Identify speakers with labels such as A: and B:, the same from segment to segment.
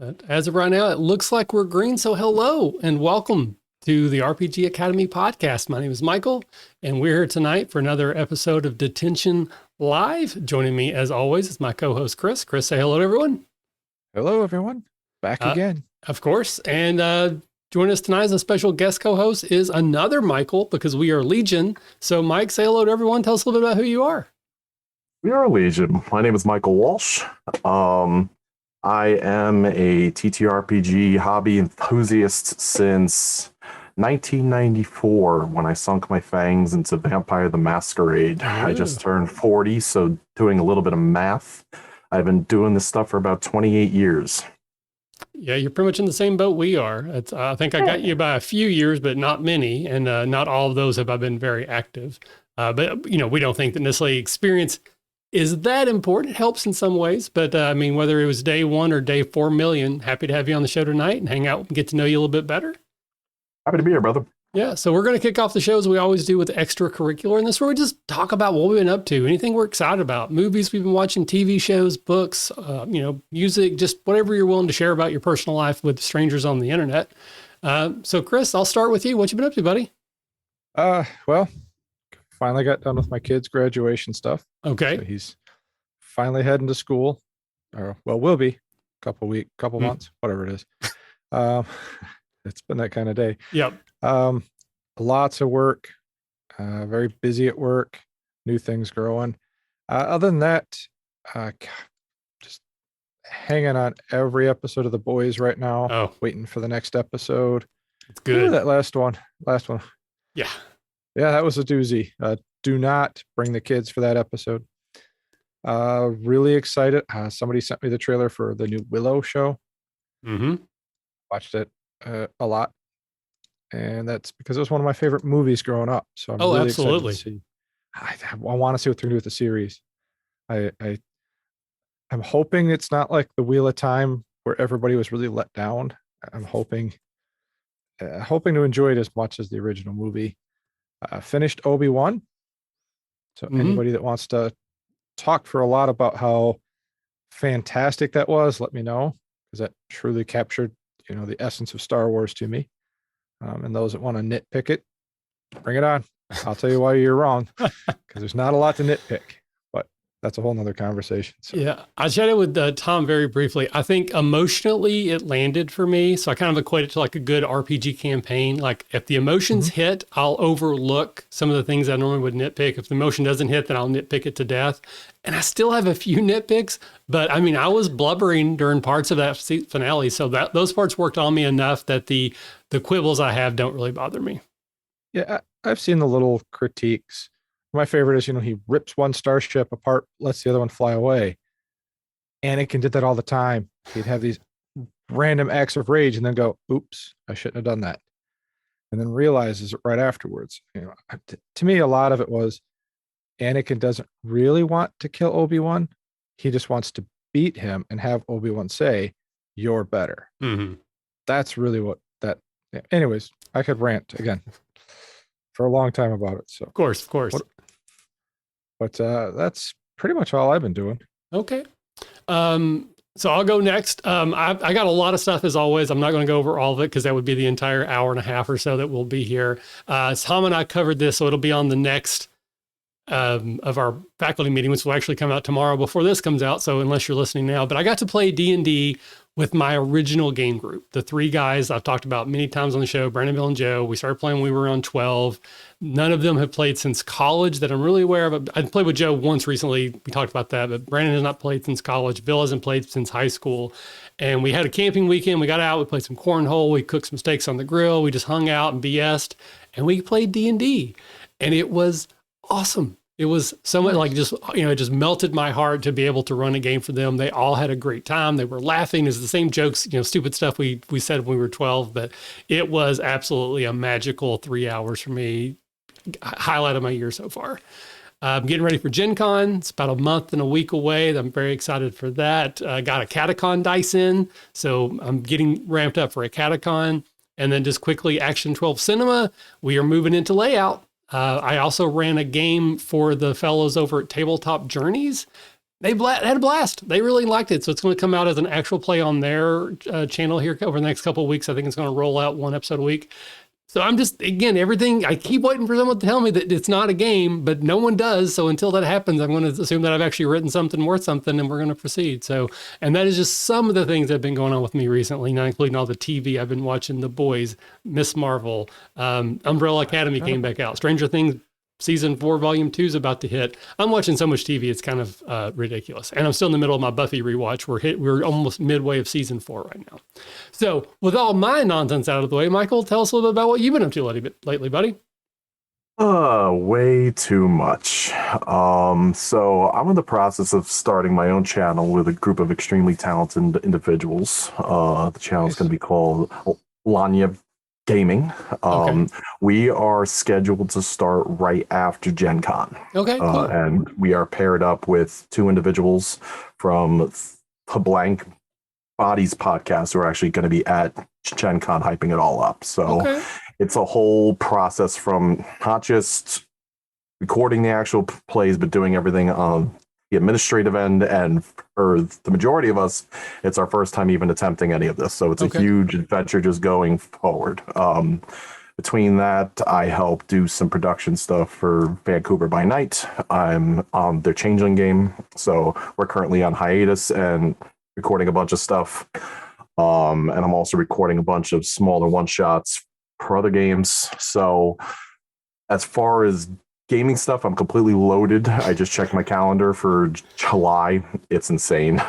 A: But as of right now, it looks like we're green. So hello and welcome to the RPG Academy podcast. My name is Michael, and we're here tonight for another episode of Detention Live. Joining me, as always, is my co-host Chris. Chris, say hello to everyone.
B: Hello, everyone. Back again.
A: Of course. And joining us tonight as a special guest co-host is another Michael, because we are Legion. So Mike, say hello to everyone. Tell us a little bit about who you are.
C: We are Legion. My name is Michael Walsh. I am a TTRPG hobby enthusiast since 1994 when I sunk my fangs into Vampire the Masquerade. I just turned 40, so doing a little bit of math, I've been doing this stuff for about 28 years.
A: Yeah, you're pretty much in the same boat we are. I think I got you by a few years, but not many, and not all of those have I been very active. But, you know, we don't think that necessarily experience is that important. It helps in some ways, but I mean, whether it was day 1 or day 4 million, happy to have you on the show tonight and hang out and get to know you a little bit better.
C: Happy to be here, brother.
A: Yeah, so we're going to kick off the show as we always do with extracurricular, and this is where we just talk about what we've been up to, anything we're excited about, movies we've been watching, TV shows, books, music, just whatever you're willing to share about your personal life with strangers on the internet. So Chris, I'll start with you. What you been up to, buddy?
B: Well, finally got done with my kid's graduation stuff.
A: Okay.
B: So he's finally heading to school, or will be couple months, whatever it is. It's been that kind of day.
A: Yep.
B: Lots of work, very busy at work, new things growing. Other than that, just hanging on every episode of The Boys right now, waiting for the next episode.
A: It's good.
B: That last one.
A: Yeah.
B: Yeah, that was a doozy. Do not bring the kids for that episode. Really excited. Somebody sent me the trailer for the new Willow show.
A: Mm-hmm.
B: Watched it a lot. And that's because it was one of my favorite movies growing up. So I'm really
A: absolutely.
B: excited to see. I want to see what they're going to do with the series. I'm hoping it's not like the Wheel of Time where everybody was really let down. I'm hoping to enjoy it as much as the original movie. Finished Obi-Wan. So anybody that wants to talk for a lot about how fantastic that was, let me know, because that truly captured, the essence of Star Wars to me. And those that want to nitpick it, bring it on. I'll tell you why you're wrong, because there's not a lot to nitpick, but that's a whole nother conversation. So.
A: Yeah. I chatted with Tom very briefly. I think emotionally it landed for me. So I kind of equate it to like a good RPG campaign. Like if the emotions hit, I'll overlook some of the things I normally would nitpick. If the emotion doesn't hit, then I'll nitpick it to death. And I still have a few nitpicks, but I mean, I was blubbering during parts of that finale. So those parts worked on me enough that the quibbles I have don't really bother me.
B: Yeah. I've seen the little critiques. My favorite is, he rips one starship apart, lets the other one fly away. Anakin did that all the time. He'd have these random acts of rage and then go, oops, I shouldn't have done that. And then realizes it right afterwards. To me, a lot of it was Anakin doesn't really want to kill Obi-Wan. He just wants to beat him and have Obi-Wan say, you're better.
A: Mm-hmm.
B: That's really what that, anyways, I could rant again for a long time about it. So
A: of course.
B: But that's pretty much all I've been doing.
A: Okay. So I'll go next. I got a lot of stuff as always. I'm not going to go over all of it because that would be the entire hour and a half or so that we'll be here. Tom and I covered this, so it'll be on the next of our faculty meeting, which will actually come out tomorrow before this comes out. So unless you're listening now, but I got to play D&D with my original game group, the 3 guys I've talked about many times on the show, Brandon, Bill, and Joe. We started playing when we were around 12. None of them have played since college that I'm really aware of. I played with Joe once recently. We talked about that, but Brandon has not played since college. Bill hasn't played since high school. And we had a camping weekend. We got out, we played some cornhole. We cooked some steaks on the grill. We just hung out and BS'd, and we played D&D. And it was awesome. It was so much like it just melted my heart to be able to run a game for them. They all had a great time. They were laughing. It's the same jokes, stupid stuff we said when we were 12, but it was absolutely a magical 3 hours for me. Highlight of my year so far. I'm getting ready for GenCon. It's about a month and a week away. I'm very excited for that. Got AcadeCon dice in, so I'm getting ramped up for AcadeCon. And then just quickly, Action 12 Cinema. We are moving into layout. I also ran a game for the fellows over at Tabletop Journeys. They had a blast. They really liked it. So it's going to come out as an actual play on their channel here over the next couple of weeks. I think it's going to roll out 1 episode a week. So I'm just, again, everything, I keep waiting for someone to tell me that it's not a game, but no one does. So until that happens, I'm going to assume that I've actually written something worth something and we're going to proceed. So, and that is just some of the things that have been going on with me recently, not including all the TV I've been watching, The Boys, Miss Marvel, Umbrella Academy came back out, Stranger Things Season 4, Volume 2 is about to hit. I'm watching so much TV, it's kind of ridiculous. And I'm still in the middle of my Buffy rewatch. We're almost midway of Season 4 right now. So with all my nonsense out of the way, Michael, tell us a little bit about what you've been up to lately, buddy.
C: Way too much. So I'm in the process of starting my own channel with a group of extremely talented individuals. The channel is going to be called Lanya Gaming. We are scheduled to start right after GenCon.
A: Okay, cool.
C: And we are paired up with 2 individuals from the Blank Bodies podcast who are actually going to be at GenCon hyping it all up. So it's a whole process from not just recording the actual plays, but doing everything on the administrative end. And for the majority of us, it's our first time even attempting any of this. So it's a huge adventure just going forward. Between that, I help do some production stuff for Vancouver by Night. I'm on their Changeling game. So we're currently on hiatus and recording a bunch of stuff. And I'm also recording a bunch of smaller one-shots for other games. So as far as gaming stuff, I'm completely loaded. I just checked my calendar for July. It's insane.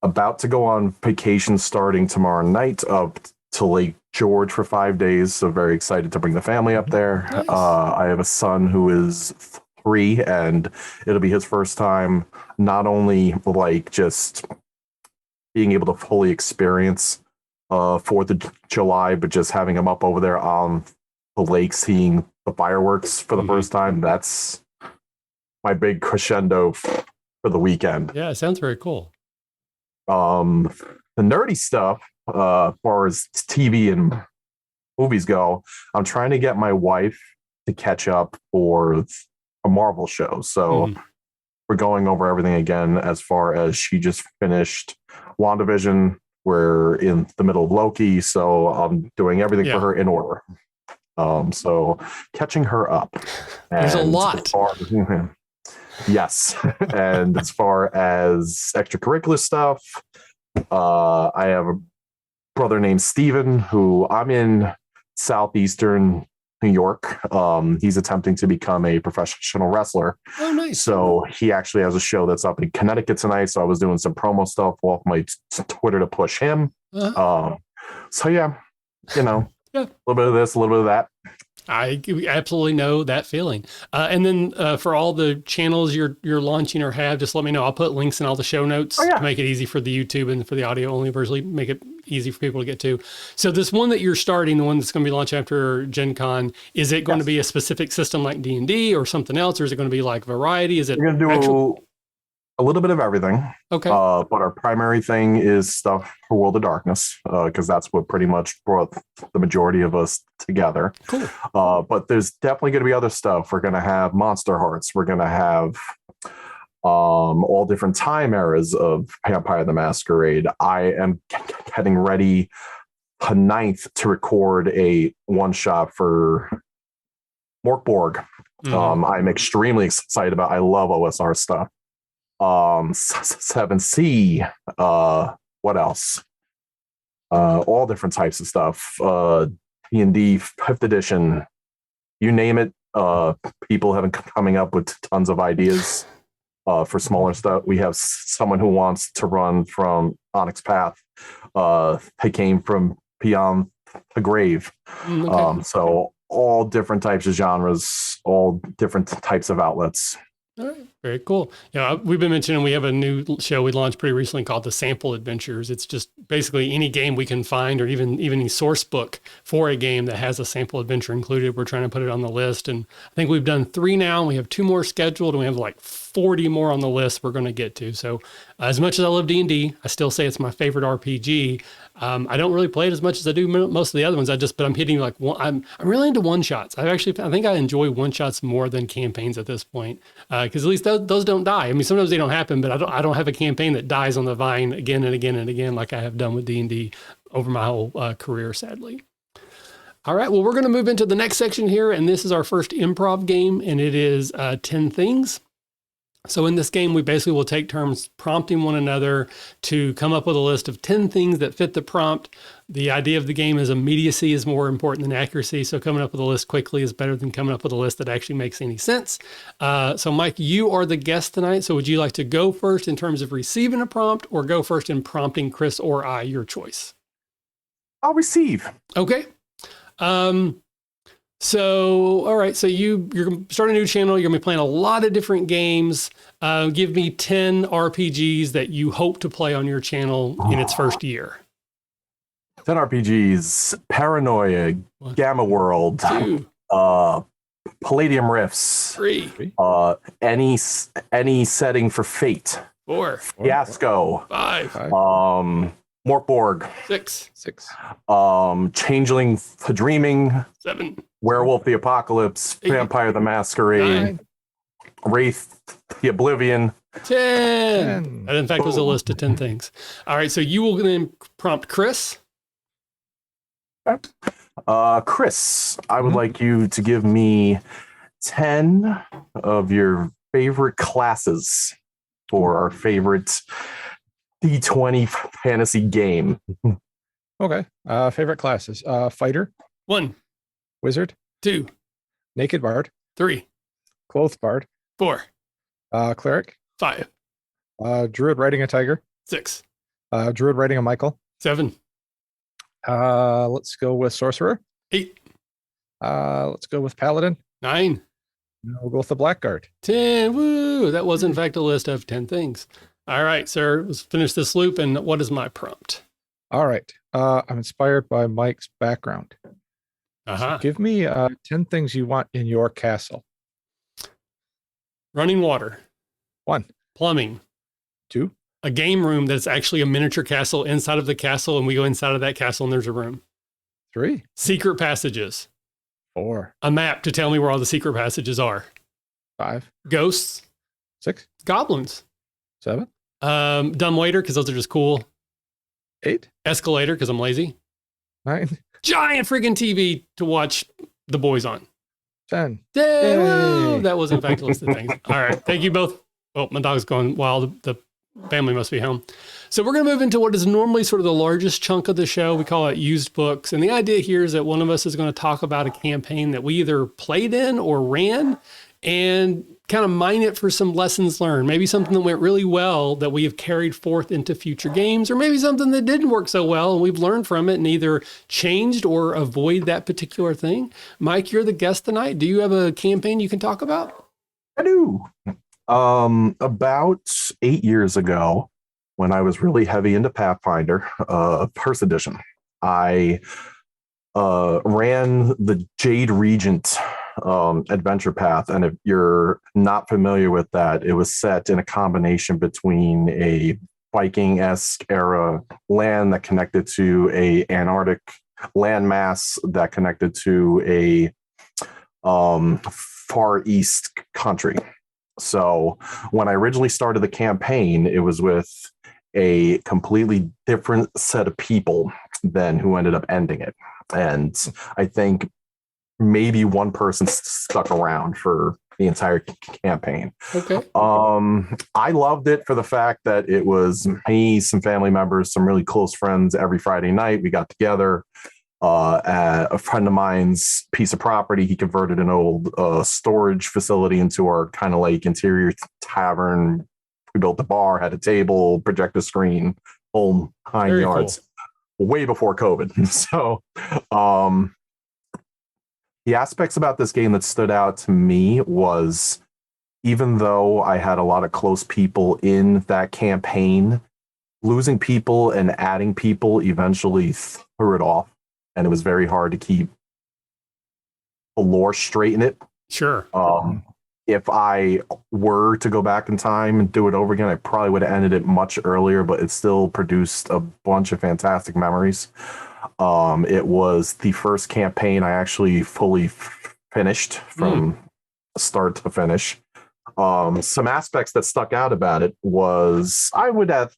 C: About to go on vacation starting tomorrow night up to Lake George for 5 days. So very excited to bring the family up there. Nice. I have a son who is 3 and it'll be his first time not only like just being able to fully experience 4th of July, but just having him up over there on the lake, seeing the fireworks for the first time. That's my big crescendo for the weekend.
A: Yeah, it sounds very cool.
C: The nerdy stuff, as far as TV and movies go, I'm trying to get my wife to catch up for a Marvel show. So we're going over everything again as far as she just finished WandaVision. We're in the middle of Loki, so I'm doing everything for her in order. So catching her up.
A: There's a lot.
C: Yes. And as far as extracurricular stuff, I have a brother named Steven who I'm in southeastern New York. He's attempting to become a professional wrestler.
A: Oh, nice.
C: So he actually has a show that's up in Connecticut tonight. So I was doing some promo stuff off my Twitter to push him. So yeah, you know, a little bit of this, a little bit of that.
A: I absolutely know that feeling. And then for all the channels you're launching or have, just let me know. I'll put links in all the show notes to make it easy for the YouTube and for the audio only version, make it easy for people to get to. So this one that you're starting, the one that's going to be launched after Gen Con, is it going to be a specific system like D&D or something else? Or is it going to be like variety? Is it
C: We're going to do a little bit of everything.
A: Okay.
C: But our primary thing is stuff for World of Darkness, because that's what pretty much brought the majority of us together.
A: Cool.
C: But there's definitely going to be other stuff. We're going to have Monster Hearts. We're going to have all different time eras of Vampire the Masquerade. I am getting ready the 9th to record a one-shot for Morkborg. I'm extremely excited about. I love OSR stuff. 7C, what else? All different types of stuff. D&D 5th edition, you name it. People have been coming up with tons of ideas for smaller stuff. We have someone who wants to run from Onyx Path. They came from Beyond the Grave. So all different types of genres, all different types of outlets.
A: All right. Very cool. Yeah, we've been mentioning we have a new show we launched pretty recently called The Sample Adventures. It's just basically any game we can find, or even any source book for a game that has a sample adventure included. We're trying to put it on the list, and I think we've done 3 now. And we have 2 more scheduled, and we have like 40 more on the list we're going to get to. So as much as I love D&D, I still say it's my favorite RPG. I don't really play it as much as I do most of the other ones. But I'm hitting like I'm really into one shots. I think I enjoy one shots more than campaigns at this point, because at least those don't die. I mean, sometimes they don't happen, but I don't have a campaign that dies on the vine again and again and again like I have done with D&D over my whole career, sadly. All right, well, we're going to move into the next section here, and this is our first improv game, and it is 10 things. So in this game, we basically will take turns prompting one another to come up with a list of 10 things that fit the prompt. The idea of the game is immediacy is more important than accuracy. So coming up with a list quickly is better than coming up with a list that actually makes any sense. So Mike, you are the guest tonight. So would you like to go first in terms of receiving a prompt or go first in prompting Chris or I, your choice?
C: I'll receive.
A: Okay. So, all right. So you're starting a new channel. You're going to be playing a lot of different games. Give me 10 RPGs that you hope to play on your channel in its first year.
C: 10 RPGs, Paranoia, Gamma World,
A: 2,
C: Palladium Rifts,
A: 3,
C: any setting for Fate,
A: 4,
C: Fiasco,
A: 5,
C: Morkborg,
A: 6,
C: Changeling the Dreaming,
A: 7,
C: Werewolf the Apocalypse,
A: 8,
C: Vampire the Masquerade,
A: 9,
C: Wraith the Oblivion,
A: 10. That in fact was a list of 10 things. All right. So you will then prompt Chris.
C: Chris, I would like you to give me 10 of your favorite classes for our favorite D20 fantasy game.
B: Okay. Favorite classes. Fighter,
A: 1,
B: Wizard,
A: 2,
B: Naked Bard,
A: 3,
B: Clothed Bard,
A: 4,
B: Cleric,
A: 5,
B: Druid riding a Tiger,
A: 6,
B: Druid riding a Michael.
A: 7,
B: Let's go with Sorcerer.
A: 8,
B: Let's go with Paladin.
A: 9,
B: We'll go with the Blackguard.
A: 10. Woo! That was in fact a list of 10 things. All right, sir. Let's finish this loop. And what is my prompt?
B: All right. I'm inspired by Mike's background.
A: Uh-huh.
B: So give me 10 things you want in your castle.
A: Running water.
B: 1,
A: Plumbing.
B: 2,
A: A game room that's actually a miniature castle inside of the castle, and we go inside of that castle and there's a room.
B: 3,
A: Secret passages.
B: 4,
A: A map to tell me where all the secret passages are.
B: 5,
A: Ghosts.
B: 6,
A: Goblins.
B: 7,
A: Dumb waiter, because those are just cool.
B: 8,
A: Escalator, because I'm lazy.
B: 9,
A: Giant friggin' TV to watch the boys on.
B: 10.
A: Yay, woo!
B: Yay.
A: That was in fact a list of things. All right. Thank you both. Oh, my dog's going wild. The family must be home. So we're going to move into what is normally sort of the largest chunk of the show. We call it used books. And the idea here is that one of us is going to talk about a campaign that we either played in or ran and kind of mine it for some lessons learned. Maybe something that went really well that we have carried forth into future games, or maybe something that didn't work so well and we've learned from it and either changed or avoid that particular thing. Mike, you're the guest tonight. Do you have a campaign you can talk about?
C: I do. About 8 years ago, when I was really heavy into Pathfinder, First Edition, I ran the Jade Regent adventure path. And if you're not familiar with that, it was set in a combination between a Viking-esque era land that connected to a Antarctic landmass that connected to a Far East country. So when I originally started the campaign, it was with a completely different set of people than who ended up ending it. And I think maybe one person stuck around for the entire campaign.
A: Okay.
C: I loved it for the fact that it was me, some family members, some really close friends. Every Friday night we got together at a friend of mine's piece of property. He converted an old storage facility into our kind of like interior tavern. We built a bar, had a table, projector screen, whole 9
A: Very
C: yards. Cool. Way before COVID. So the aspects about this game that stood out to me was, even though I had a lot of close people in that campaign, losing people and adding people eventually threw it off. And it was very hard to keep the lore straight in it.
A: Sure.
C: If I were to go back in time and do it over again, I probably would have ended it much earlier, but it still produced a bunch of fantastic memories. It was the first campaign I actually fully finished from start to finish. Some aspects that stuck out about it was I would at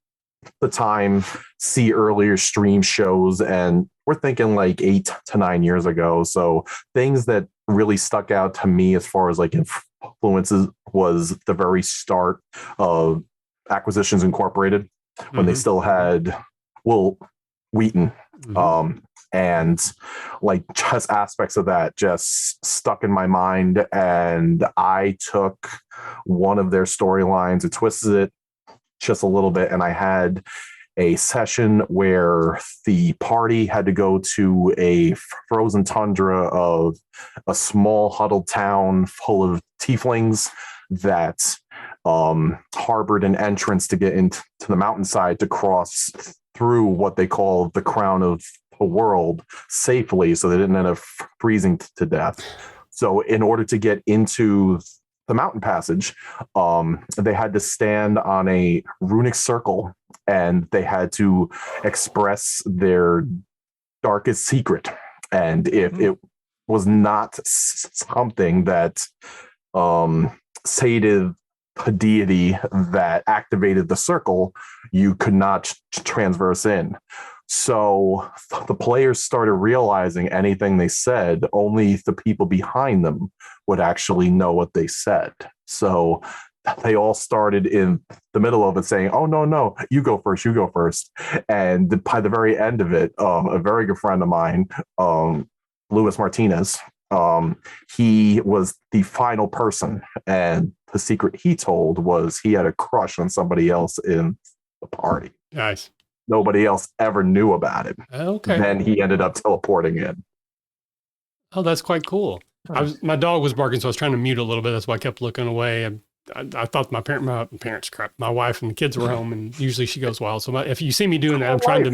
C: the time see earlier stream shows, and we're thinking like 8 to 9 years ago. So things that really stuck out to me as far as like influences was the very start of Acquisitions Incorporated when they still had Will Wheaton. And like just aspects of that just stuck in my mind. And I took one of their storylines and twisted it just a little bit. And I had a session where the party had to go to a frozen tundra of a small huddled town full of tieflings that harbored an entrance to get into the mountainside to cross through what they call the crown of the world safely, so they didn't end up freezing to death. So in order to get into the mountain passage, they had to stand on a runic circle, and they had to express their darkest secret. And if it was not something that sated a deity that activated the circle, you could not transverse in. So the players started realizing anything they said, only the people behind them would actually know what they said. So they all started in the middle of it saying, oh, no, you go first, you go first. And by the very end of it, a very good friend of mine, Luis Martinez, he was the final person. And the secret he told was he had a crush on somebody else in the party.
A: Nice.
C: Nobody else ever knew about it.
A: Okay.
C: Then he ended up teleporting in.
A: Oh, that's quite cool. My dog was barking, so I was trying to mute a little bit. That's why I kept looking away. I thought my wife and the kids were home, and usually she goes wild. So if you see me doing that, I'm trying to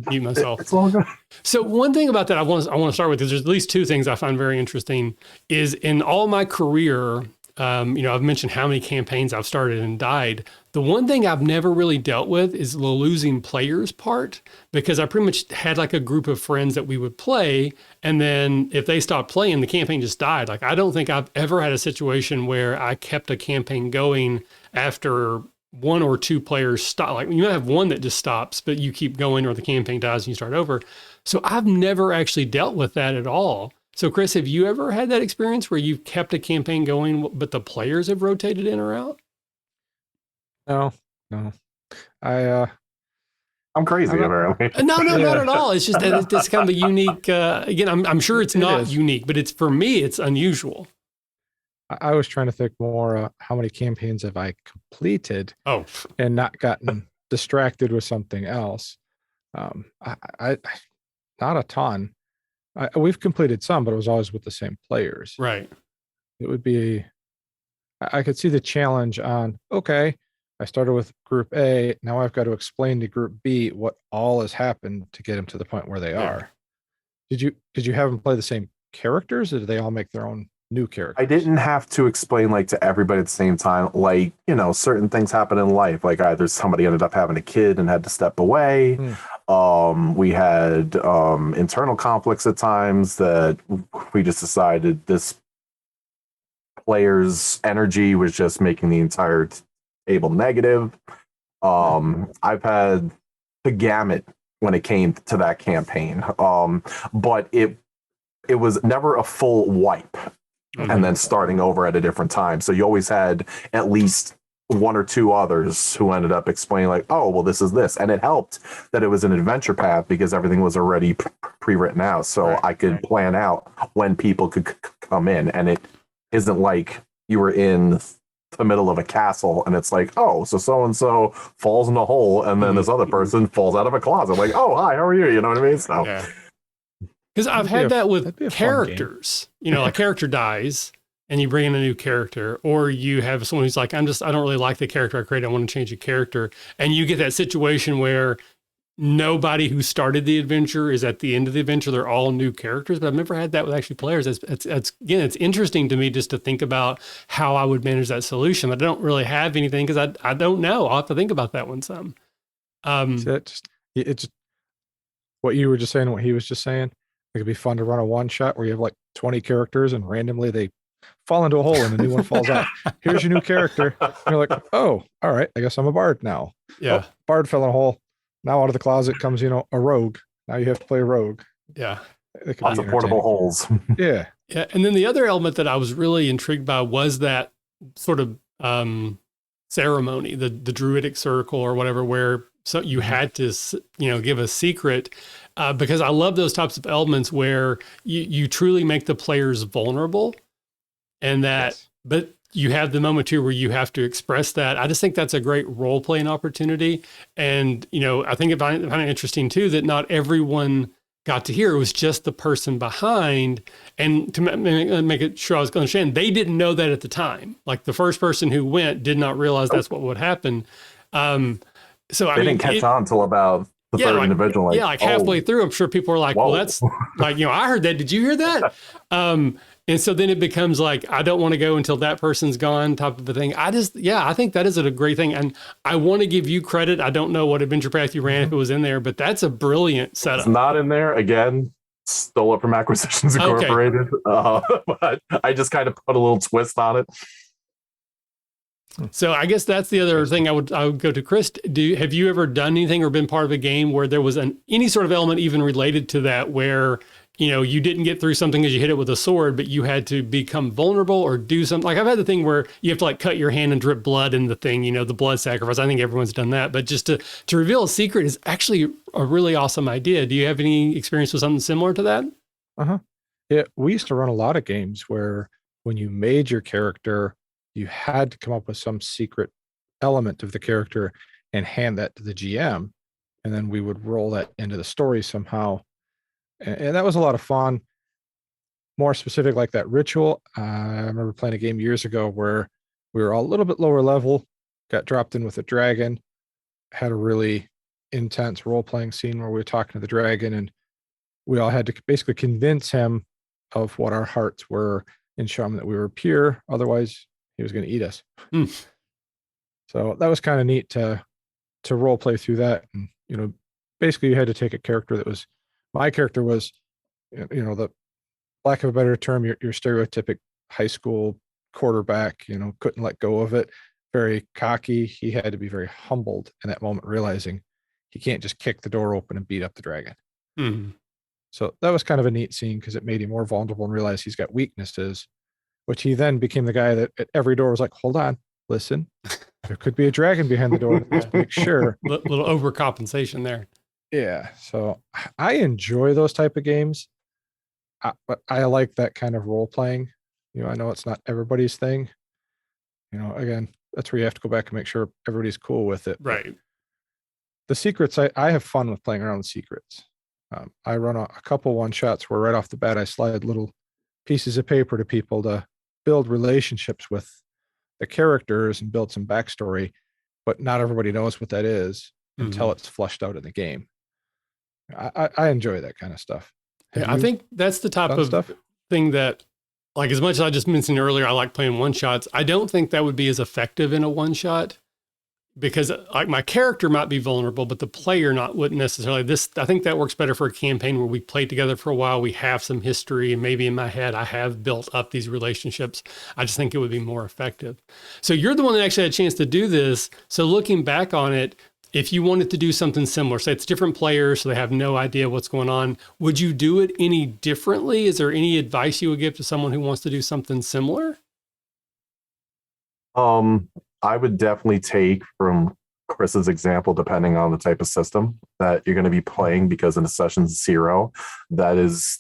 A: mute myself.
C: It's all good.
A: So one thing about that I want to start with is there's at least two things I find very interesting. Is in all my career, I've mentioned how many campaigns I've started and died. The one thing I've never really dealt with is the losing players part, because I pretty much had like a group of friends that we would play. And then if they stopped playing, the campaign just died. Like, I don't think I've ever had a situation where I kept a campaign going after one or two players stop. Like, you might have one that just stops, but you keep going, or the campaign dies and you start over. So I've never actually dealt with that at all. So Chris, have you ever had that experience where you've kept a campaign going, but the players have rotated in or out?
B: No.
C: I'm crazy, apparently.
A: No, not at all. It's just that it's kind of a unique, again, I'm sure it's not unique, but for me, it's unusual.
B: I was trying to think more, how many campaigns have I completed and not gotten distracted with something else? I not a ton. We've completed some, but it was always with the same players.
A: Right.
B: It would be, I could see the challenge on, okay, I started with group A. Now I've got to explain to group B what all has happened to get them to the point where they are. Did you have them play the same characters, or did they all make their own new characters?
C: I didn't have to explain like to everybody at the same time. Like, certain things happen in life. Like either somebody ended up having a kid and had to step away. We had internal conflicts at times that we just decided this player's energy was just making the entire table negative. I've had the gamut when it came to that campaign. But it was never a full wipe and then starting over at a different time. So you always had at least one or two others who ended up explaining like, oh, well, this is this. And it helped that it was an adventure path because everything was already pre-written out. So I could plan out when people could come in. And it isn't like you were in the middle of a castle and it's like, oh, so-and-so falls in a hole and then this other person falls out of a closet. Like, oh, hi, how are you? You know what I mean? So,
A: because I've had that with characters, a character dies and you bring in a new character, or you have someone who's like, I don't really like the character I created. I want to change the character. And you get that situation where nobody who started the adventure is at the end of the adventure. They're all new characters, but I've never had that with actually players. It's interesting to me just to think about how I would manage that solution. I don't really have anything because I don't know. I'll have to think about that one some.
B: It's what you were just saying, what he was just saying. It could be fun to run a one shot where you have like 20 characters and randomly they fall into a hole and a new one falls out. Here's your new character. And you're like, oh, all right, I guess I'm a bard now.
A: Yeah.
B: Oh, bard fell in a hole. Now out of the closet comes, a rogue. Now you have to play a rogue.
A: Yeah.
B: It could
C: Lots
B: be
C: of portable
B: entertaining.
C: holes.
B: Yeah.
A: Yeah. And then the other element that I was really intrigued by was that sort of ceremony, the druidic circle or whatever, where so you had to, give a secret because I love those types of elements where you truly make the players vulnerable and that,
B: Yes.
A: but you have the moment too where you have to express that. I just think that's a great role playing opportunity. And, I think I find it interesting too, that not everyone got to hear. It was just the person behind. And to make it sure I was going to understand, they didn't know that at the time. Like the first person who went did not realize that's what would happen. So I
C: They
A: mean,
C: didn't catch on until about the third individual.
A: Like halfway through, I'm sure people were like,
C: whoa.
A: well, that's like, I heard that. Did you hear that? And so then it becomes like, I don't want to go until that person's gone type of a thing. I think that is a great thing. And I want to give you credit. I don't know what adventure path you ran if it was in there, but that's a brilliant setup.
C: It's not in there. Again, stole it from Acquisitions Incorporated. But I just kind of put a little twist on it.
A: So I guess that's the other thing I would go to Chris. Have you ever done anything or been part of a game where there was any sort of element even related to that where, you didn't get through something because you hit it with a sword, but you had to become vulnerable or do something? Like I've had the thing where you have to like cut your hand and drip blood in the thing, the blood sacrifice. I think everyone's done that, but just to reveal a secret is actually a really awesome idea. Do you have any experience with something similar to that?
B: Yeah, we used to run a lot of games where when you made your character, you had to come up with some secret element of the character and hand that to the GM. And then we would roll that into the story somehow. And that was a lot of fun. More specific, like that ritual. I remember playing a game years ago where we were all a little bit lower level, got dropped in with a dragon, had a really intense role-playing scene where we were talking to the dragon, and we all had to basically convince him of what our hearts were and show him that we were pure. Otherwise, he was going to eat us. So that was kind of neat to role play through that. And, basically you had to take a character that was, my character was, the lack of a better term, your stereotypic high school quarterback, couldn't let go of it. Very cocky. He had to be very humbled in that moment, realizing he can't just kick the door open and beat up the dragon.
A: Mm-hmm.
B: So that was kind of a neat scene because it made him more vulnerable and realize he's got weaknesses, which he then became the guy that at every door was like, hold on, listen, there could be a dragon behind the door. Let's make sure.
A: Little overcompensation there.
B: Yeah. So I enjoy those type of games, but I like that kind of role playing. I know it's not everybody's thing. Again, that's where you have to go back and make sure everybody's cool with it.
A: Right.
B: But the secrets, I have fun with playing around with secrets. I run a couple one shots where right off the bat, I slide little pieces of paper to people to build relationships with the characters and build some backstory, but not everybody knows what that is until it's fleshed out in the game. I enjoy that kind of stuff.
A: Yeah, I think that's the type of thing that, like, as much as I just mentioned earlier, I like playing one shots. I don't think that would be as effective in a one shot because, like, my character might be vulnerable, but the player wouldn't necessarily. I think that works better for a campaign where we play together for a while. We have some history, and maybe in my head I have built up these relationships. I just think it would be more effective. So you're the one that actually had a chance to do this. So looking back on it, if you wanted to do something similar, say it's different players, so they have no idea what's going on, would you do it any differently? Is there any advice you would give to someone who wants to do something similar?
C: I would definitely take from Chris's example, depending on the type of system that you're going to be playing, because in a session 0, that is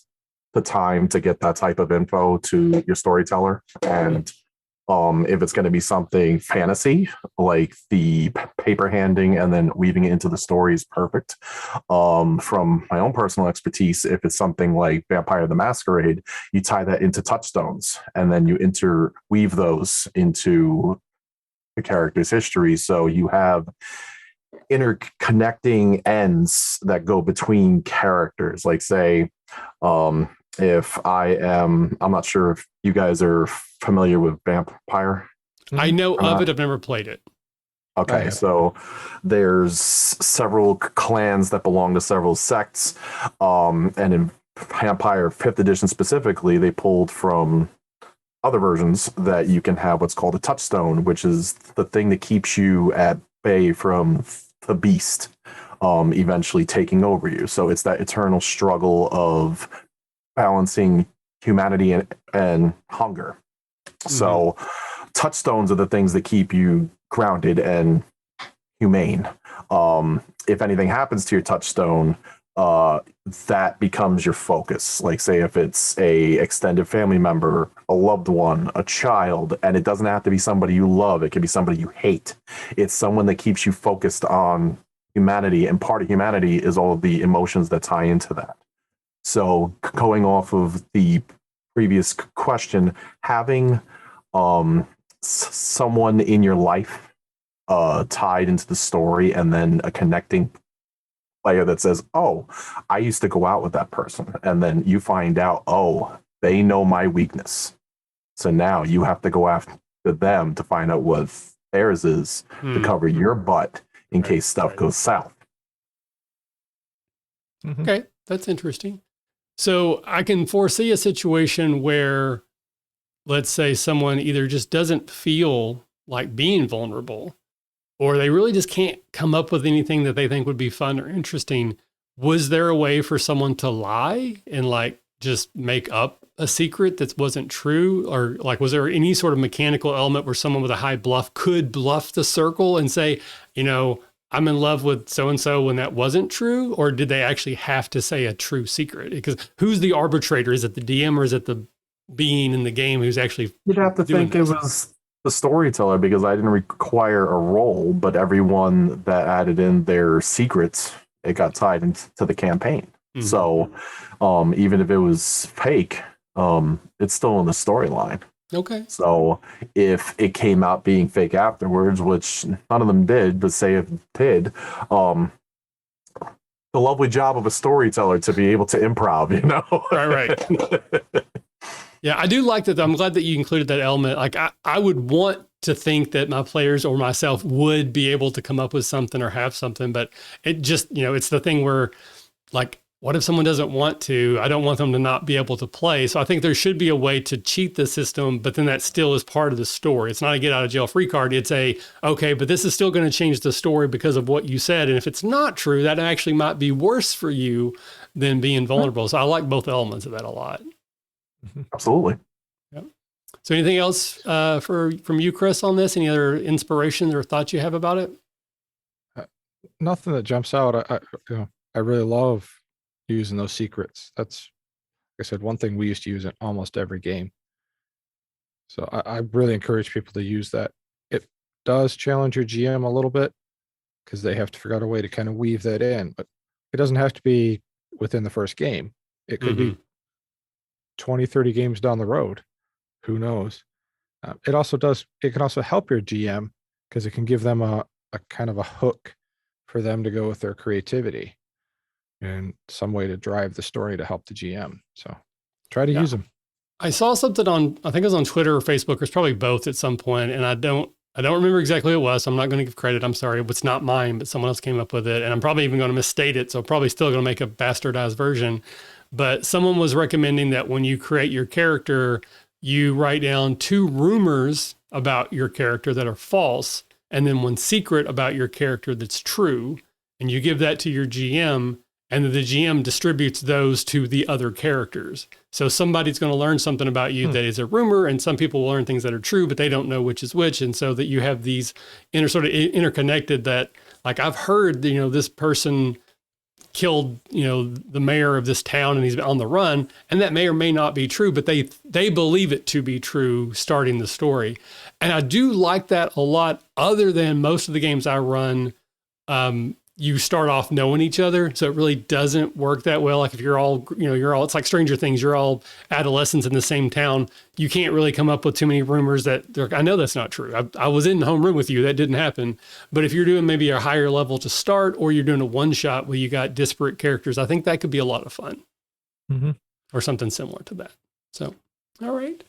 C: the time to get that type of info to your storyteller. And if it's going to be something fantasy, like the paper handing and then weaving it into the story is perfect. From my own personal expertise, if it's something like Vampire the Masquerade, you tie that into touchstones and then you interweave those into the character's history. So you have interconnecting ends that go between characters. Like, say, if I'm not sure if you guys are familiar with Vampire.
A: I know of it. I've never played it.
C: Okay, so there's several clans that belong to several sects. And in Vampire 5th edition specifically, they pulled from other versions that you can have what's called a touchstone, which is the thing that keeps you at bay from the beast eventually taking over you. So it's that eternal struggle of balancing humanity and hunger. So touchstones are the things that keep you grounded and humane. If anything happens to your touchstone, that becomes your focus. Like, say if it's a extended family member, a loved one, a child, and it doesn't have to be somebody you love. It can be somebody you hate. It's someone that keeps you focused on humanity, and part of humanity is all of the emotions that tie into that. So going off of the previous question, having someone in your life tied into the story, and then a connecting player that says, oh, I used to go out with that person, and then you find out, oh, they know my weakness, so now you have to go after them to find out what theirs is to cover your butt in case stuff goes south.
A: Okay, that's interesting. So I can foresee a situation where, let's say, someone either just doesn't feel like being vulnerable, or they really just can't come up with anything that they think would be fun or interesting. Was there a way for someone to lie and like just make up a secret that wasn't true? Or like, was there any sort of mechanical element where someone with a high bluff could bluff the circle and say, you know, I'm in love with so-and-so when that wasn't true? Or did they actually have to say a true secret? Because who's the arbitrator? Is it the DM or is it the being in the game who's actually
C: You'd have to think
A: this?
C: It was the storyteller, because I didn't require a role, but everyone that added in their secrets, it got tied into the campaign. So even if it was fake, it's still in the storyline.
A: Okay.
C: So if it came out being fake afterwards, which none of them did, but say if it did, the lovely job of a storyteller to be able to improv, you know?
A: Right. Yeah, I do like that. I'm glad that you included that element. Like I would want to think that my players or myself would be able to come up with something or have something, but it just, you know, it's the thing where like, what if someone doesn't want to? I don't want them to not be able to play. So I think there should be a way to cheat the system, but then that still is part of the story. It's not a get out of jail free card. It's okay, but this is still going to change the story because of what you said. And if it's not true, that actually might be worse for you than being vulnerable. So I like both elements of that a lot.
C: Absolutely.
A: Yep. So anything else from you, Chris, on this? Any other inspirations or thoughts you have about it?
B: Nothing that jumps out. I really love using those secrets. That's, like I said, one thing we used to use in almost every game. So I really encourage people to use that. It does challenge your GM a little bit because they have to figure out a way to kind of weave that in, but it doesn't have to be within the first game. It could be 20, 30 games down the road. Who knows? It can also help your GM because it can give them a kind of a hook for them to go with their creativity and some way to drive the story to help the GM. So try to use them.
A: I saw something on, I think it was on Twitter or Facebook, or it's probably both at some point, and I don't remember exactly who it was, so I'm not going to give credit. I'm sorry. It's not mine, but someone else came up with it, and I'm probably even going to misstate it, so probably still going to make a bastardized version. But someone was recommending that when you create your character, you write down 2 rumors about your character that are false, and then 1 secret about your character that's true, and you give that to your GM, and then the GM distributes those to the other characters. So somebody's going to learn something about you that is a rumor, and some people will learn things that are true, but they don't know which is which. And so that you have these interconnected that, like, I've heard, you know, this person killed, you know, the mayor of this town and he's on the run, and that may or may not be true, but they believe it to be true starting the story. And I do like that a lot. Other than most of the games I run, you start off knowing each other. So it really doesn't work that well. Like if you're all, it's like Stranger Things, you're all adolescents in the same town. You can't really come up with too many rumors that I know that's not true. I was in the homeroom with you. That didn't happen. But if you're doing maybe a higher level to start, or you're doing a one shot where you got disparate characters, I think that could be a lot of fun or something similar to that. So, all right.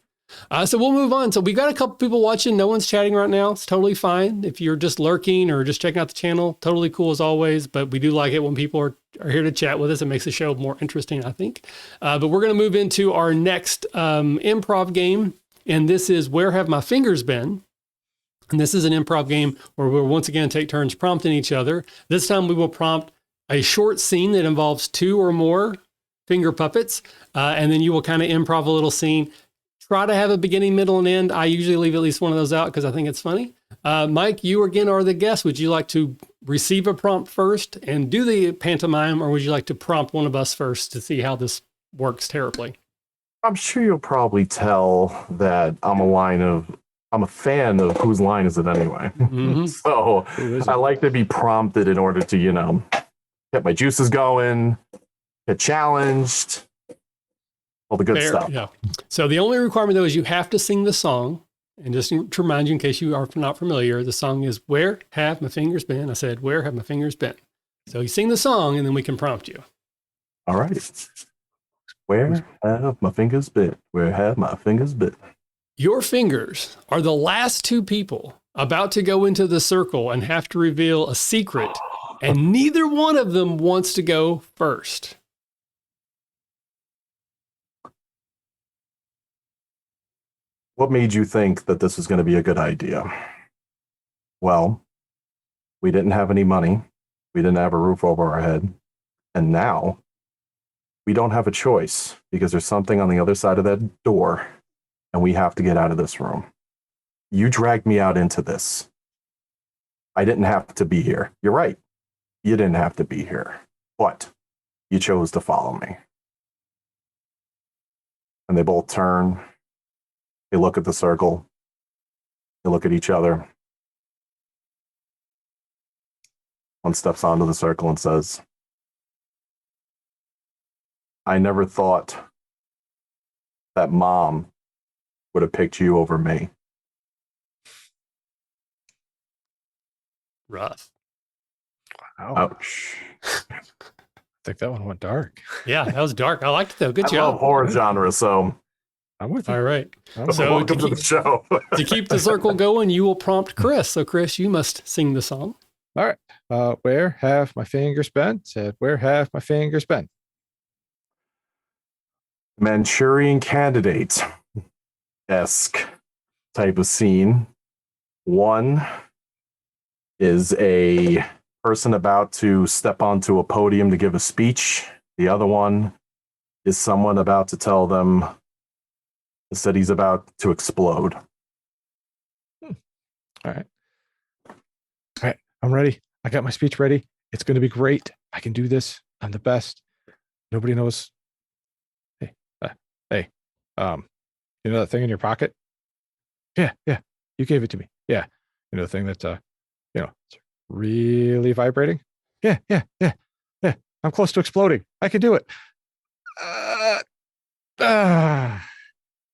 A: So we'll move on. So we got a couple people watching. No one's chatting right now. It's totally fine. If you're just lurking or just checking out the channel, totally cool as always. But we do like it when people are here to chat with us. It makes the show more interesting, I think. But we're going to move into our next improv game. And this is Where Have My Fingers Been? And this is an improv game where we'll once again take turns prompting each other. This time we will prompt a short scene that involves 2 or more finger puppets. And then you will kind of improv a little scene. Try to have a beginning, middle, and end. I usually leave at least one of those out because I think it's funny. Mike, you again are the guest. Would you like to receive a prompt first and do the pantomime, or would you like to prompt one of us first to see how this works terribly?
C: I'm sure you'll probably tell that I'm a fan of Whose Line Is It Anyway?
A: Mm-hmm.
C: So I like to be prompted in order to, get my juices going, get challenged, all the good stuff.
A: Yeah. So the only requirement, though, is you have to sing the song. And just to remind you, in case you are not familiar, the song is Where Have My Fingers Been? I said, Where Have My Fingers Been? So you sing the song, and then we can prompt you.
C: All right. Where have my fingers been? Where have my fingers been?
A: Your fingers are the last 2 people about to go into the circle and have to reveal a secret, and neither one of them wants to go first.
C: What made you think that this was going to be a good idea? Well, we didn't have any money. We didn't have a roof over our head. And now we don't have a choice because there's something on the other side of that door and we have to get out of this room. You dragged me out into this. I didn't have to be here. You're right. You didn't have to be here, but you chose to follow me. And they both turn. They look at the circle. They look at each other. One steps onto the circle and says, I never thought that Mom would have picked you over me.
A: Rough.
B: Wow.
C: Ouch.
B: I think that one went dark.
A: Yeah, that was dark. I liked it, though. Good
C: I
A: job.
C: love horror genre, so
B: I'm with you.
A: All right.
B: I'm
A: So
C: welcome to the show.
A: to keep the circle going, you will prompt Chris. So, Chris, you must sing the song.
B: All right. Where have my fingers been? Said, where have my fingers been?
C: Manchurian Candidate-esque type of scene. One is a person about to step onto a podium to give a speech. The other one is someone about to tell them the city's about to explode.
B: All right. All right. I'm ready. I got my speech ready. It's going to be great. I can do this. I'm the best. Nobody knows. Hey, you know that thing in your pocket? Yeah. You gave it to me. Yeah. You know the thing that's, it's really vibrating? Yeah. I'm close to exploding. I can do it. And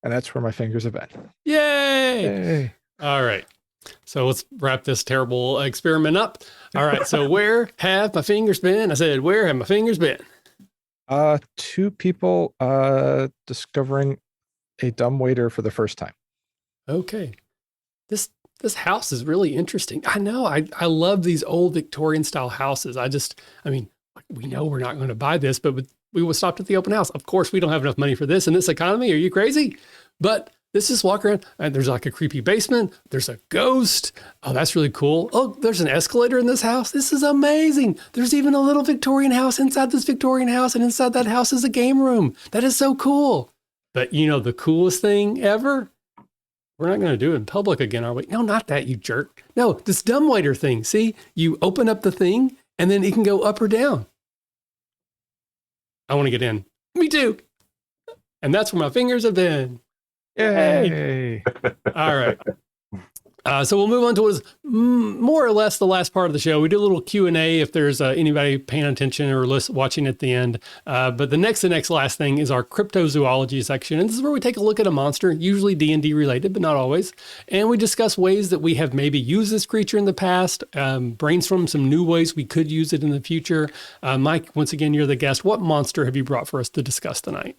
B: that's where my fingers have been.
A: Yay!
B: Hey.
A: All right. So let's wrap this terrible experiment up. All right. So where have my fingers been? I said, where have my fingers been?
B: 2 people discovering a dumbwaiter for the first time.
A: Okay. This house is really interesting. I know. I love these old Victorian style houses. We know we're not going to buy this, but we will stop at the open house. Of course, we don't have enough money for this in this economy. Are you crazy? But let's just walk around, and there's like a creepy basement. There's a ghost. Oh, that's really cool. Oh, there's an escalator in this house. This is amazing. There's even a little Victorian house inside this Victorian house, and inside that house is a game room. That is so cool. But the coolest thing ever? We're not going to do it in public again, are we? No, not that, you jerk. No, this dumbwaiter thing. See, you open up the thing, and then it can go up or down. I want to get in. Me too. And that's where my fingers have been.
B: Yay.
A: All right. So we'll move on towards more or less the last part of the show. We do a little Q&A if there's anybody paying attention or watching at the end. But the next last thing is our cryptozoology section. And this is where we take a look at a monster, usually D&D related, but not always. And we discuss ways that we have maybe used this creature in the past, brainstorm some new ways we could use it in the future. Mike, once again, you're the guest. What monster have you brought for us to discuss tonight?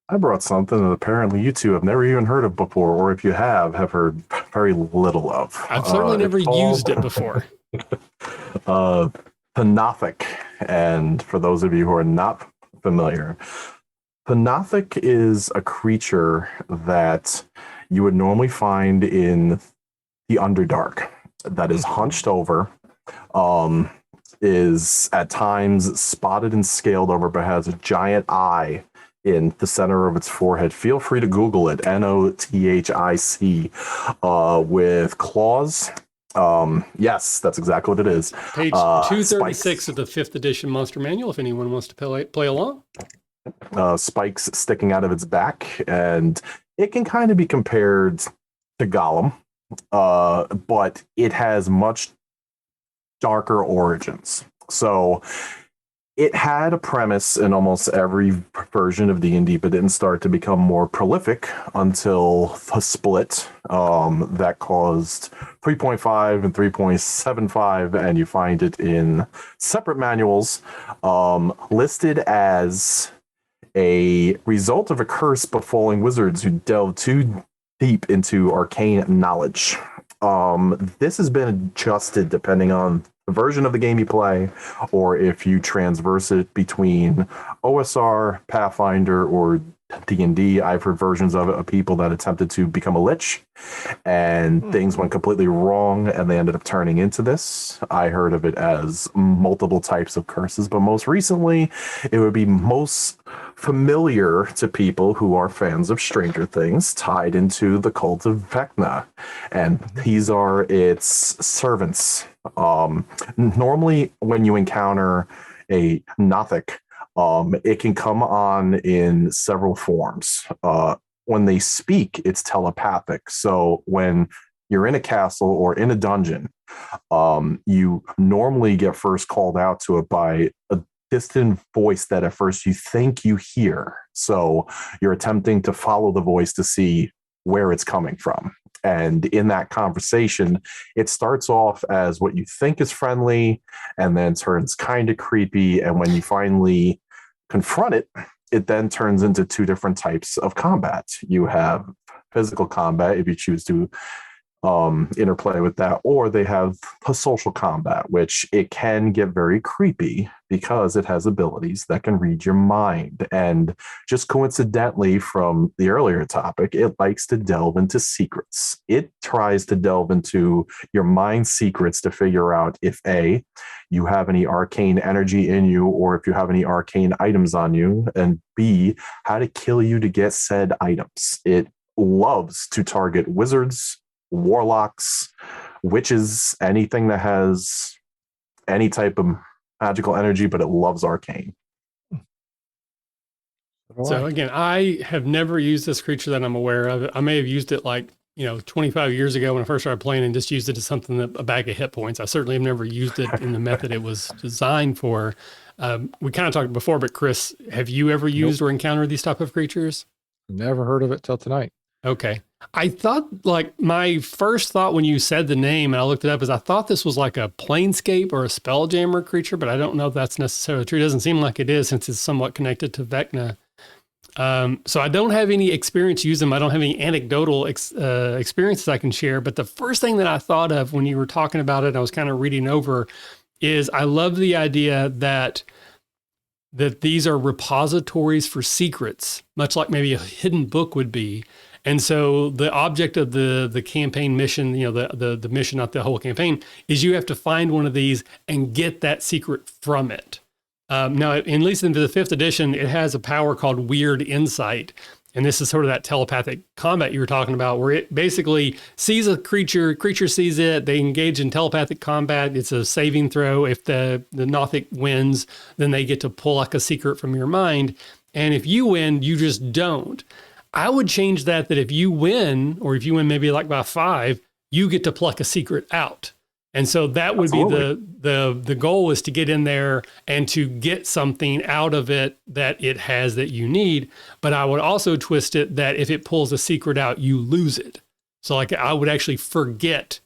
C: I brought something that apparently you two have never even heard of before, or if you have heard very little of.
A: I've certainly never used it before.
C: Panothic. And for those of you who are not familiar, Panothic is a creature that you would normally find in the Underdark that is hunched over, is at times spotted and scaled over, but has a giant eye in the center of its forehead. Feel free to Google it, Nothic, with claws. Yes, that's exactly what it is.
A: Page 236
C: spikes,
A: of the 5th edition Monster Manual, if anyone wants to play along.
C: spikes sticking out of its back, and it can kind of be compared to Gollum, but it has much darker origins. So it had a premise in almost every version of D&D, but didn't start to become more prolific until the split that caused 3.5 and 3.75, and you find it in separate manuals, listed as a result of a curse befalling wizards who delve too deep into arcane knowledge. This has been adjusted depending on the version of the game you play, or if you transverse it between OSR, Pathfinder, or D&D. I've heard versions of it of people that attempted to become a lich, and things went completely wrong, and they ended up turning into this. I heard of it as multiple types of curses, but most recently, it would be most familiar to people who are fans of Stranger Things, tied into the cult of Vecna, and these are its servants. Normally, when you encounter a Nothic, it can come on in several forms. When they speak, it's telepathic. So when you're in a castle or in a dungeon, you normally get first called out to it by a distant voice that at first you think you hear. So you're attempting to follow the voice to see where it's coming from. And in that conversation, it starts off as what you think is friendly and then turns kind of creepy. And when you finally confront it, it then turns into two different types of combat. You have physical combat if you choose to interplay with that, or they have a social combat, which it can get very creepy because it has abilities that can read your mind. And just coincidentally from the earlier topic, it likes to delve into secrets. It tries to delve into your mind secrets to figure out if A, you have any arcane energy in you, or if you have any arcane items on you, and B, how to kill you to get said items. It loves to target wizards, warlocks, witches, anything that has any type of magical energy, but it loves arcane.
A: So again, I have never used this creature that I'm aware of. I may have used it 25 years ago when I first started playing and just used it as something that a bag of hit points. I certainly have never used it in the method it was designed for. We kind of talked before, but Chris, have you ever used or encountered these type of creatures?
B: Never heard of it till tonight.
A: Okay. I thought, my first thought when you said the name and I looked it up is I thought this was like a planescape or a spelljammer creature, but I don't know if that's necessarily true. It doesn't seem like it is since it's somewhat connected to Vecna. So I don't have any experience using them. I don't have any anecdotal experiences I can share. But the first thing that I thought of when you were talking about it, I was kind of reading over, is I love the idea that these are repositories for secrets, much like maybe a hidden book would be. And so the object of the campaign mission, the mission, not the whole campaign, is you have to find one of these and get that secret from it. Now, at least into the 5th edition, it has a power called Weird Insight. And this is sort of that telepathic combat you were talking about, where it basically sees a creature sees it, they engage in telepathic combat. It's a saving throw. If the Nothic wins, then they get to pull like a secret from your mind. And if you win, you just don't. I would change that if you win, or if you win maybe like by 5, you get to pluck a secret out. And so that would
C: Absolutely.
A: be the goal, is to get in there and to get something out of it that it has that you need. But I would also twist it that if it pulls a secret out, you lose it. So I would actually forget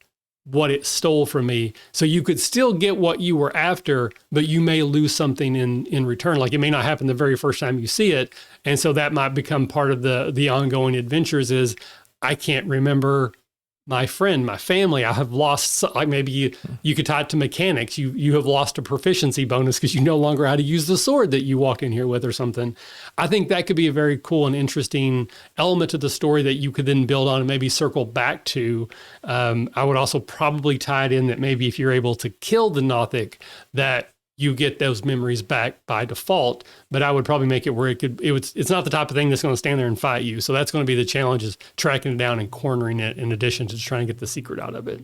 A: what it stole from me. So you could still get what you were after, but you may lose something in return. Like it may not happen the very first time you see it. And so that might become part of the ongoing adventures is I can't remember my friend, my family, I have lost, like maybe you could tie it to mechanics. You have lost a proficiency bonus because you no longer know how to use the sword that you walked in here with or something. I think that could be a very cool and interesting element to the story that you could then build on and maybe circle back to. I would also probably tie it in that maybe if you're able to kill the Nothic, that you get those memories back by default, but I would probably make it where it's not the type of thing that's going to stand there and fight you. So that's going to be the challenge, is tracking it down and cornering it in addition to just trying to get the secret out of it.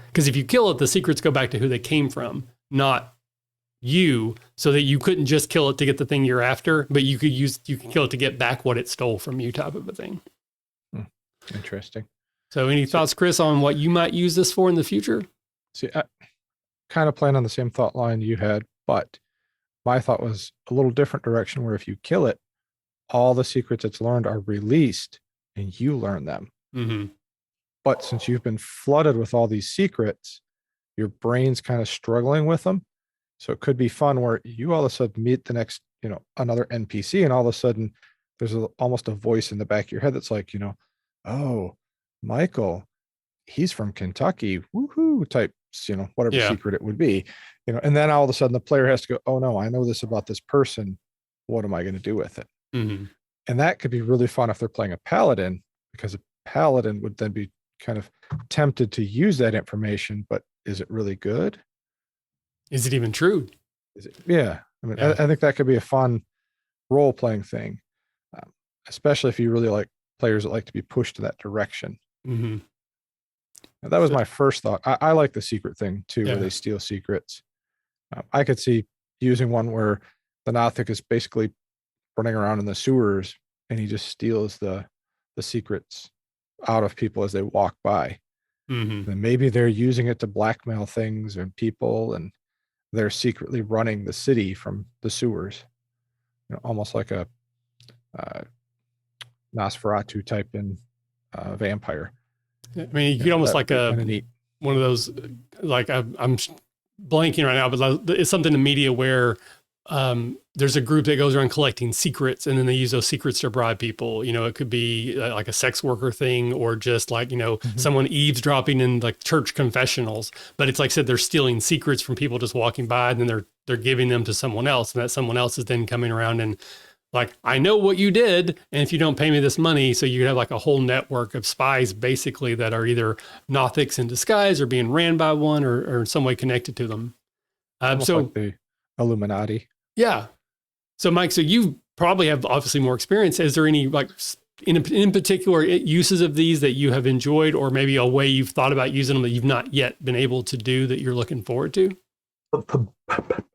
A: Because if you kill it, the secrets go back to who they came from, not you, so that you couldn't just kill it to get the thing you're after, but you could kill it to get back what it stole from you, type of a thing.
B: Interesting.
A: So any thoughts, Chris, on what you might use this for in the future?
B: See, I kind of plan on the same thought line you had, but my thought was a little different direction, where if you kill it, all the secrets it's learned are released and you learn them.
A: Mm-hmm.
B: But since you've been flooded with all these secrets, your brain's kind of struggling with them. So it could be fun where you all of a sudden meet the next, another NPC, and all of a sudden there's almost a voice in the back of your head that's like, oh, Michael, he's from Kentucky, woohoo type, whatever secret it would be, and then all of a sudden the player has to go, oh no, I know this about this person. What am I going to do with it?
A: Mm-hmm.
B: And that could be really fun if they're playing a paladin, because a paladin would then be kind of tempted to use that information, but is it really good?
A: Is it even true?
B: Is it? Yeah. I mean, I think that could be a fun role-playing thing, especially if you really like players that like to be pushed to that direction.
A: Mm-hmm.
B: Now, that was my first thought. I like the secret thing too, where they steal secrets. I could see using one where the Nothic is basically running around in the sewers and he just steals the secrets out of people as they walk by.
A: Mm-hmm.
B: And maybe they're using it to blackmail things and people, and they're secretly running the city from the sewers. Almost like a Nosferatu type in vampire.
A: I mean, you could almost like one of those, like I'm blanking right now, but it's something in media where there's a group that goes around collecting secrets, and then they use those secrets to bribe people. It could be like a sex worker thing, or just like, someone eavesdropping in like church confessionals. But it's like I said, they're stealing secrets from people just walking by, and then they're giving them to someone else, and that someone else is then coming around and like, I know what you did, and if you don't pay me this money, so you have like a whole network of spies basically that are either Nothics in disguise or being ran by one, or in some way connected to them.
B: So like the Illuminati.
A: Yeah. So Mike, so you probably have obviously more experience. Is there any like in particular uses of these that you have enjoyed, or maybe a way you've thought about using them that you've not yet been able to do that you're looking forward to?
C: The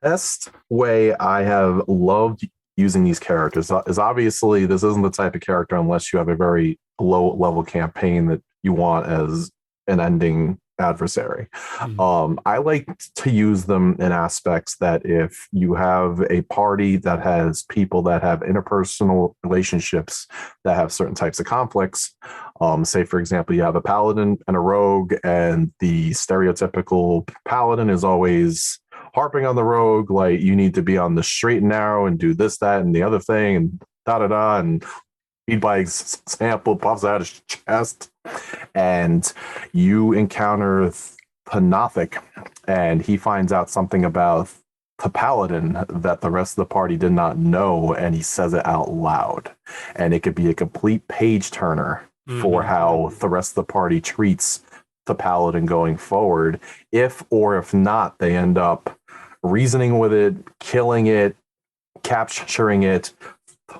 C: best way I have loved using these characters is obviously this isn't the type of character unless you have a very low level campaign that you want as an ending adversary. Mm-hmm. I like to use them in aspects that if you have a party that has people that have interpersonal relationships that have certain types of conflicts, say for example you have a paladin and a rogue, and the stereotypical paladin is always harping on the rogue, like you need to be on the straight and narrow and do this, that, and the other thing, and da-da-da, and lead by example, puffs out his chest, and you encounter the Nothic, and he finds out something about the paladin that the rest of the party did not know, and he says it out loud, and it could be a complete page turner for how the rest of the party treats the paladin going forward. If not, they end up reasoning with it, killing it, capturing it.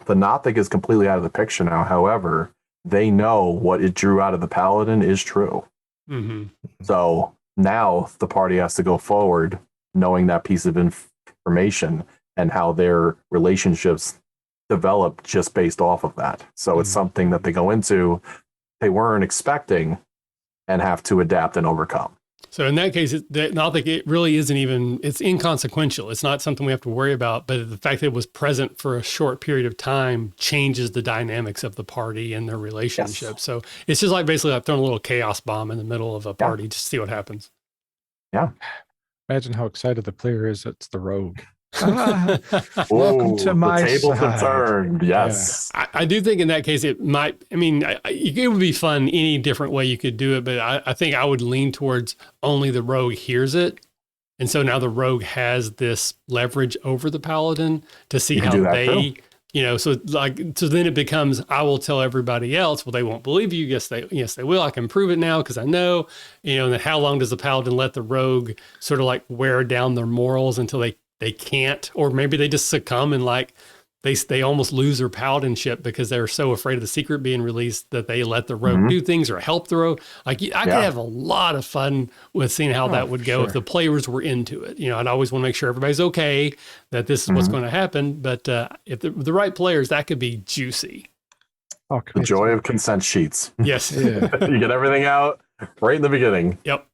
C: The Nothic is completely out of the picture now. However, they know what it drew out of the paladin is true. Mm-hmm. So now the party has to go forward knowing that piece of information and how their relationships develop just based off of that. So it's something that they go into, they weren't expecting, and have to adapt and overcome.
A: So in that case, not that it really isn't even, it's inconsequential. It's not something we have to worry about, but the fact that it was present for a short period of time changes the dynamics of the party and their relationship. Yes. So it's just like basically like throwing a little chaos bomb in the middle of a party to see what happens.
C: Yeah.
B: Imagine how excited the player is. It's the rogue. Welcome to my
C: the tables have
B: side.
C: turned. Yes.
A: I do think in that case it might. I mean, it would be fun any different way you could do it, but I think I would lean towards only the rogue hears it, and so now the rogue has this leverage over the paladin to see how they. Too. So then it becomes, I will tell everybody else. Well, they won't believe you. Yes, they will. I can prove it now because I know, and then how long does the paladin let the rogue sort of like wear down their morals until they can't, or maybe they just succumb and like they almost lose their paladinship because they're so afraid of the secret being released that they let the rogue do things or help the rogue. Like I could have a lot of fun with seeing how that would go if the players were into it. I'd always want to make sure everybody's okay, that this is what's going to happen. But if the right players, that could be juicy.
B: Oh,
C: the joy of consent sheets.
A: Yes.
C: You get everything out right in the beginning.
A: Yep.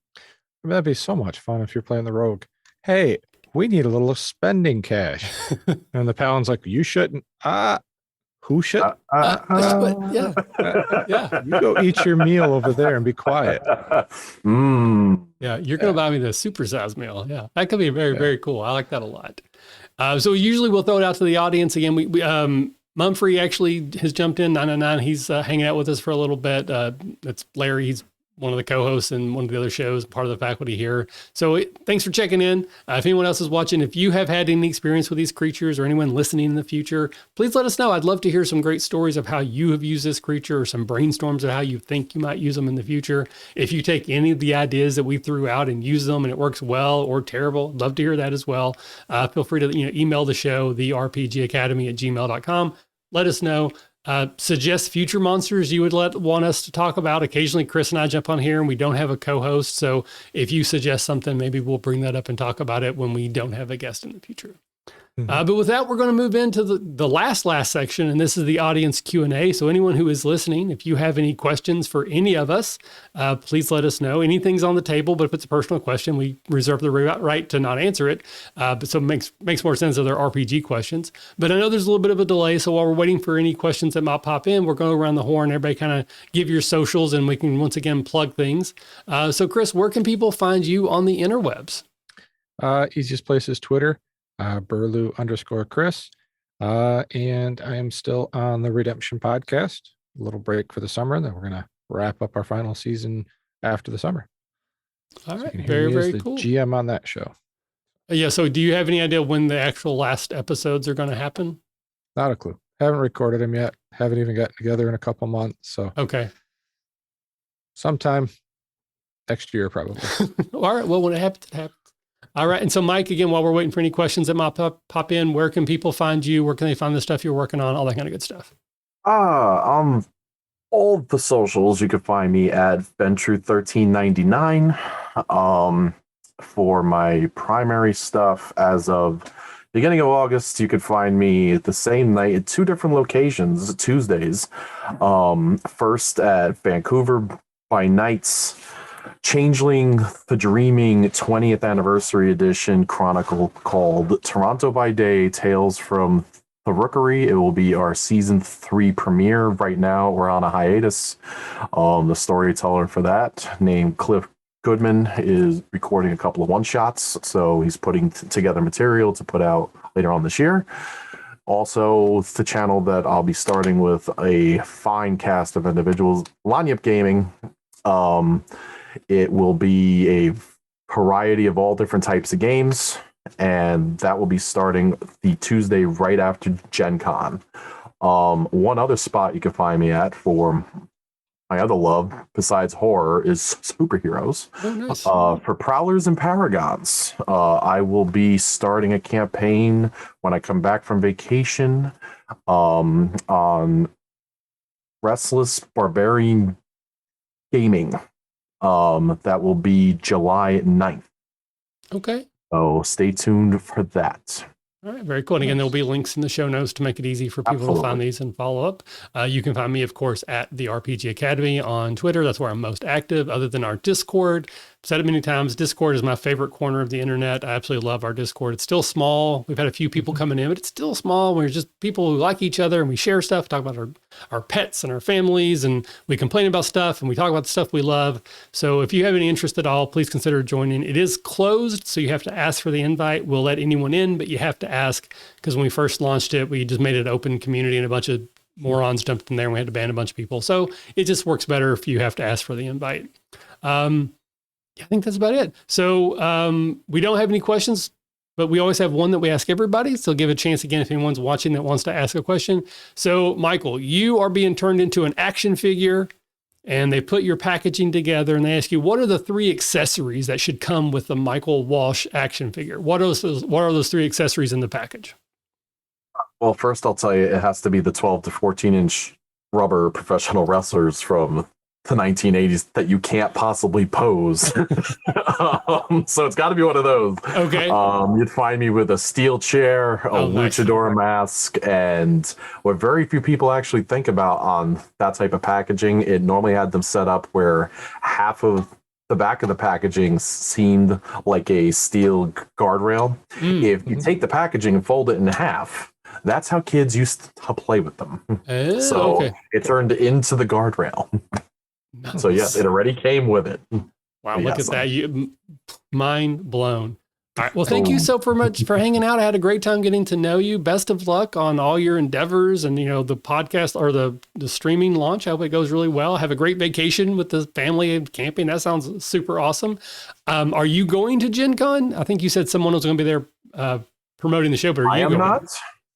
B: That'd be so much fun if you're playing the rogue. Hey, we need a little spending cash. And the paladin's like, you shouldn't. Who should?
A: Yeah.
B: You go eat your meal over there and be quiet.
A: Yeah, you're going to buy me the supersize meal. Yeah, that could be very, very cool. I like that a lot. So usually we'll throw it out to the audience again. We Mumfrey actually has jumped in 999. He's hanging out with us for a little bit. That's Larry. He's one of the co-hosts and one of the other shows, part of the faculty here. So thanks for checking in. If anyone else is watching, if you have had any experience with these creatures or anyone listening in the future, please let us know. I'd love to hear some great stories of how you have used this creature or some brainstorms of how you think you might use them in the future. If you take any of the ideas that we threw out and use them and it works well or terrible, I'd love to hear that as well. Feel free to email the show, therpgacademy@gmail.com. Let us know. Suggest future monsters you would want us to talk about. Occasionally, Chris and I jump on here and we don't have a co-host. So if you suggest something, maybe we'll bring that up and talk about it when we don't have a guest in the future. But with that, we're going to move into the last section, and this is the audience Q&A. So anyone who is listening, if you have any questions for any of us, please let us know. Anything's on the table, but if it's a personal question, we reserve the right to not answer it. But so it makes more sense if they're RPG questions. But I know there's a little bit of a delay, so while we're waiting for any questions that might pop in, we're going around the horn. Everybody kind of give your socials, and we can, once again, plug things. So Chris, where can people find you on the interwebs?
B: Easiest place is Twitter. Burlew_Chris. And I am still on the Redemption podcast. A little break for the summer. Then we're going to wrap up our final season after the summer.
A: All right. Very, very cool.
B: GM on that show.
A: Yeah. So do you have any idea when the actual last episodes are going to happen?
B: Not a clue. Haven't recorded them yet. Haven't even gotten together in a couple months. So
A: okay.
B: Sometime next year, probably.
A: All right. Well, when it happens, it happens. All right. And so, Mike, again, while we're waiting for any questions that might pop in, where can people find you? Where can they find the stuff you're working on? All that kind of good stuff.
C: On all the socials, you can find me at Ventru1399. For my primary stuff, as of beginning of August, you could find me the same night at two different locations, Tuesdays. First at Vancouver by Nights. Changeling the Dreaming 20th Anniversary Edition Chronicle called Toronto by Day, Tales from the Rookery. It will be our Season 3 premiere. Right now, we're on a hiatus. The storyteller for that, named Cliff Goodman, is recording a couple of one-shots, so he's putting together material to put out later on this year. Also, the channel that I'll be starting with a fine cast of individuals, Lanyap Gaming. It will be a variety of all different types of games, and that will be starting the Tuesday right after GenCon. One other spot you can find me at for my other love, besides horror, is superheroes.
A: Oh, nice.
C: For Prowlers and Paragons, I will be starting a campaign when I come back from vacation on Restless Barbarian Gaming. That will be July 9th.
A: Okay.
C: So stay tuned for that.
A: All right, very cool. And again, there'll be links in the show notes to make it easy for people to find these and follow up. You can find me, of course, at the RPG Academy on Twitter. That's where I'm most active, other than our Discord. said it many times, Discord is my favorite corner of the internet. I absolutely love our Discord. It's still small. We've had a few people coming in, but it's still small. We're just people who like each other, and we share stuff, talk about our pets and our families, and we complain about stuff, and we talk about the stuff we love. So if you have any interest at all, please consider joining. It is closed, so you have to ask for the invite. We'll let anyone in, but you have to ask, because when we first launched it, we just made it open community, and a bunch of morons jumped in there, and we had to ban a bunch of people. So it just works better if you have to ask for the invite. I think that's about it. So we don't have any questions, but we always have one that we ask everybody. So give a chance again if anyone's watching that wants to ask a question. So Michael, you are being turned into an action figure, and they put your packaging together, and they ask you, what are the 3 accessories that should come with the Michael Walsh action figure? What are those 3 accessories in the package?
C: Well, first I'll tell you, it has to be the 12 to 14-inch rubber professional wrestlers from the 1980s that you can't possibly pose. So it's got to be one of those.
A: Okay.
C: You'd find me with a steel chair, a luchador mask, and what very few people actually think about on that type of packaging, it normally had them set up where half of the back of the packaging seemed like a steel guardrail. If you take the packaging and fold it in half, that's how kids used to play with them. It turned into the guardrail. Nice. So yes, it already came with it.
A: Wow, look at that. Mind blown. All right. Well, thank you so much for hanging out. I had a great time getting to know you. Best of luck on all your endeavors and, the podcast or the streaming launch. I hope it goes really well. Have a great vacation with the family and camping. That sounds super awesome. Are you going to GenCon? I think you said someone was going to be there promoting the show, but are you going?
C: Not.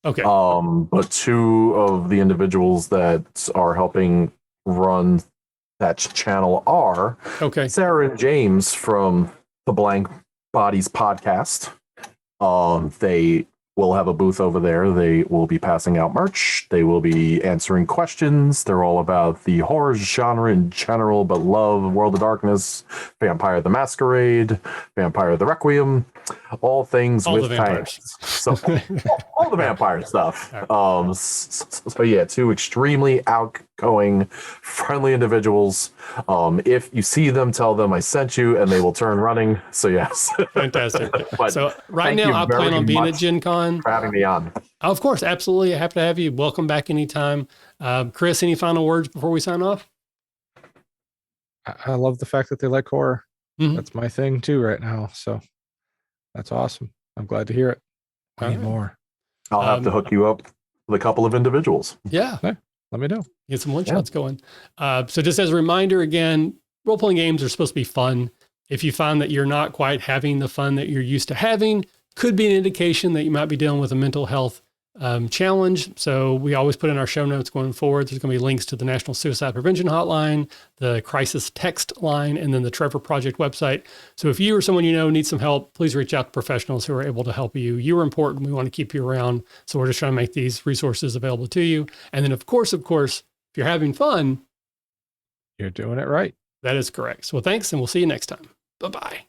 A: Okay.
C: But 2 of the individuals that are helping run that channel are Sarah and James from the Blank Bodies podcast. They will have a booth over there. They will be passing out merch. They will be answering questions. They're all about the horror genre in general, but love World of Darkness, Vampire the Masquerade, Vampire the Requiem, all things all with fangs. So all the vampire stuff. So yeah, 2 extremely outgoing, friendly individuals. If you see them, tell them I sent you, and they will turn running. So yes,
A: fantastic. So right now, I plan on being at GenCon.
C: For having me on.
A: Of course, absolutely. Happy to have you. Welcome back anytime. Chris, any final words before we sign off?
B: I love the fact that they like horror. That's my thing too right now. So that's awesome. I'm glad to hear it. I need more.
C: I'll have to hook you up with a couple of individuals.
A: Yeah.
B: Hey, let me know.
A: Get some one-shots going. So just as a reminder, again, role-playing games are supposed to be fun. If you find that you're not quite having the fun that you're used to having, could be an indication that you might be dealing with a mental health challenge. So we always put in our show notes going forward, there's going to be links to the National Suicide Prevention Hotline, the Crisis Text Line, and then the Trevor Project website. So if you or someone you know needs some help, please reach out to professionals who are able to help you. You are important. We want to keep you around. So we're just trying to make these resources available to you. And then of course, if you're having fun,
B: you're doing it right.
A: That is correct. So thanks, and we'll see you next time. Bye-bye.